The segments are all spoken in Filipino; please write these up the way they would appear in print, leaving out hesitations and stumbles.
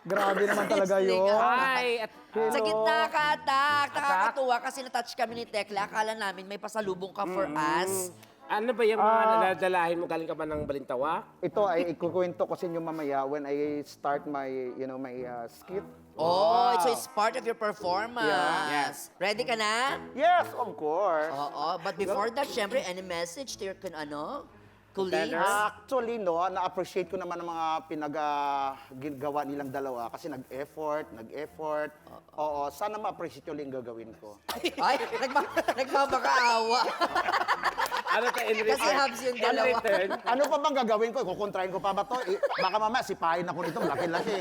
Grabe naman talaga Seriously yun. nga. Hi! At, Hello. Sa gitna ka, Atak. Nakakatuwa kasi na-touch kami ni Tekla. Akala namin may pasalubong ka for us. ano ba yung mga nadalahin mo? Galing ka ba ng Balintawak? Ito ay ikukwento ko sa inyo mamaya when I start my, my skit. Oh, so it's part of your performance. Yeah. Yes. Ready ka na? Yes, of course. Oo. But before that, syempre, any message to your colleagues? Actually, no, na-appreciate ko naman ang mga pinag-gawa nilang dalawa kasi nag-effort. Oo, sana ma-appreciate yung yung gagawin ko. Ay, nagmamakaawa. Ano to, in return? Kasi hubs yung In dalawa. return, Ano pa bang gagawin ko? Kukontrahin ko pa ba to? Baka mamaya sipahin ako nito, laki-laki.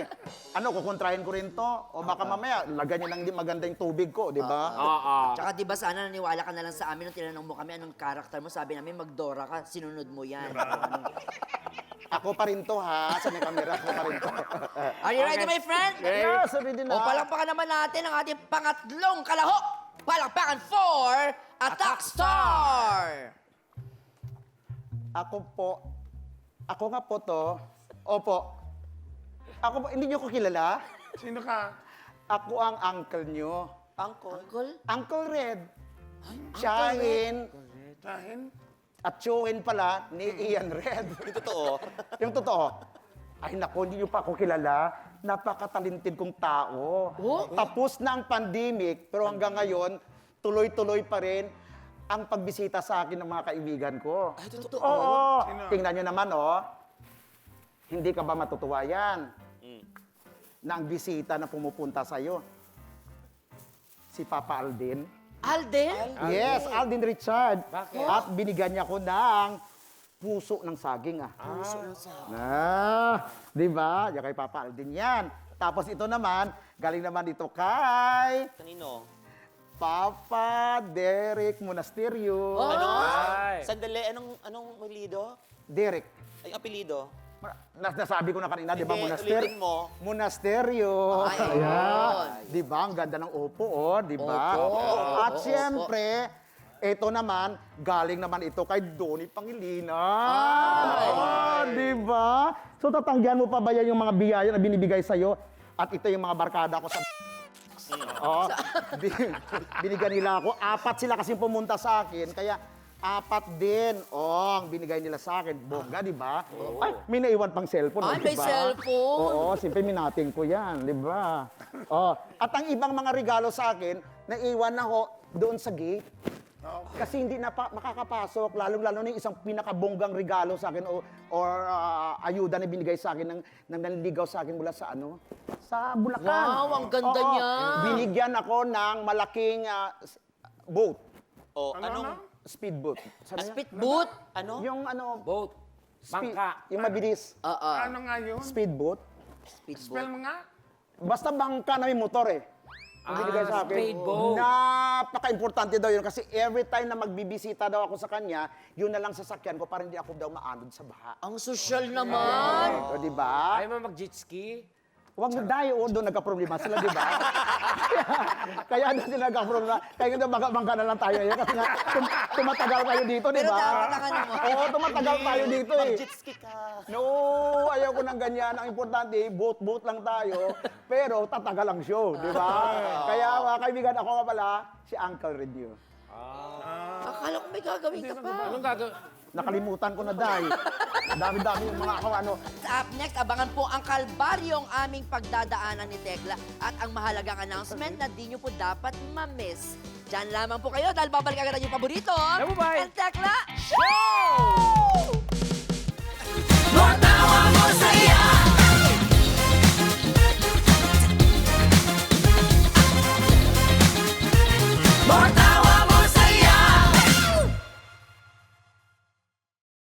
Ano, kukontrahin ko rin to? O baka mamaya, lagyan niya ng di maganda yung tubig ko, di ba? oo. Tsaka di ba sana naniwala ka na lang sa amin nung tinanong mo kami anong karakter mo. Sabi namin, Magdora ka, sinunod mo yan. Ako pa rin to, ha? Sa may camera, ako pa rin to. Are you ready, my friend? Yes, ready na. O palakpakan naman natin ang ating pangatlong kalahok. Palakpakan for Attack Star! Ako nga po to. Opo. Ako po, hindi niyo ko kilala? Sino ka? Ako ang uncle niyo. Uncle? Uncle Red. Shahin. Sahin? At Chuhin pala ni Ian Red. Yung totoo? Yung totoo. Ay naku, hindi niyo pa ako kilala. Napakatalented kong tao. Oh? Tapos na ang pandemic, pero hanggang ngayon, tuloy-tuloy pa rin ang pagbisita sa akin ng mga kaibigan ko. Ay, totoo? Oo. Sino? Tingnan nyo naman, oh. Hindi ka ba matutuwa yan? Na ang bisita na pumupunta sa'yo, si Papa Alden. Alden? Yes, Alden Richard. Bakit? At binigyan niya ko ng puso ng saging, ah. Puso ng sabi. Di ba? Yan kay Papa Alden yan. Tapos ito naman, galing naman dito kay Kanino? Papa Derek Monasterio. Oh? Ay. Sandali, anong apelido? Derek. Ay, apelido? Nasabi ko na kanina, di ba, Hindi, Monasterio? ulitin mo. Monasterio. Ay, ayun. Di ba? Ang ganda ng opo, oh, di ba? Opo. At Opo. siyempre, ito naman, galing naman ito kay Donnie Pangilinan. Ay. Oh, di ba? So, tatanggihan mo pa ba yan yung mga biyaya na binibigay sa'yo? At ito yung mga barkada ko sa oh, binigyan nila ako. 4 sila kasi pumunta sa akin, kaya 4 din. Oh, ang binigay nila sa akin. Bongga, di ba? Ay, may naiwan pang cellphone. Ay, di may ba? cellphone. Oo, siyempre minating ko yan, di ba? Oh, at ang ibang mga regalo sa akin, naiwan ako doon sa gate. Kasi hindi na makakapasok, lalong-lalo na yung isang pinakabonggang regalo sa akin or ayuda na binigay sa akin ng nanliligaw sa akin mula sa sa Bulacan. Wow, ang ganda Oo, niya. Binigyan ako ng malaking boat, O, Ano? anong... speedboat. Sabi niya, Spitboot? Ano? yung Boat. Bangka. yung mabilis, Oo. Ano nga yun? speedboat. Spell Speedboat. mo nga? Basta bangka na may motor eh. Ang binigay sa akin. speedboat. Napaka-importante daw yun kasi every time na magbibisita daw ako sa kanya, yun na lang sasakyan ko para hindi ako daw maanod sa baha. Ang sosyal naman. O, di ba? Ay mo mag-jet ski? Huwag na tayo, doon nagka-problema sila, di ba? Kaya doon sila nagka-problema. Kaya doon bangka na lang tayo ngayon kasi nga tumatagal tayo dito, di Pero ba? dapat ang ano mo. Oo, tumatagal tayo dito eh. Jet ski ka. No, ayaw ko ng ganyan. Ang importante, boat lang tayo. Pero tatagal ang show, di ba? Kaya mga kaibigan, ako nga pala, si Uncle Redio. Akala ko may gagawin ka pa. Anong gagawin? Nakalimutan ko na dahil. Dami-dami yung mga ako ano. Up next, abangan po ang kalbaryong aming pagdadaanan ni Tekla at ang mahalagang announcement na di nyo po dapat ma-miss. Diyan lamang po kayo dahil babalik agad ang inyong paborito. Bye-bye. Ang Tekla Show!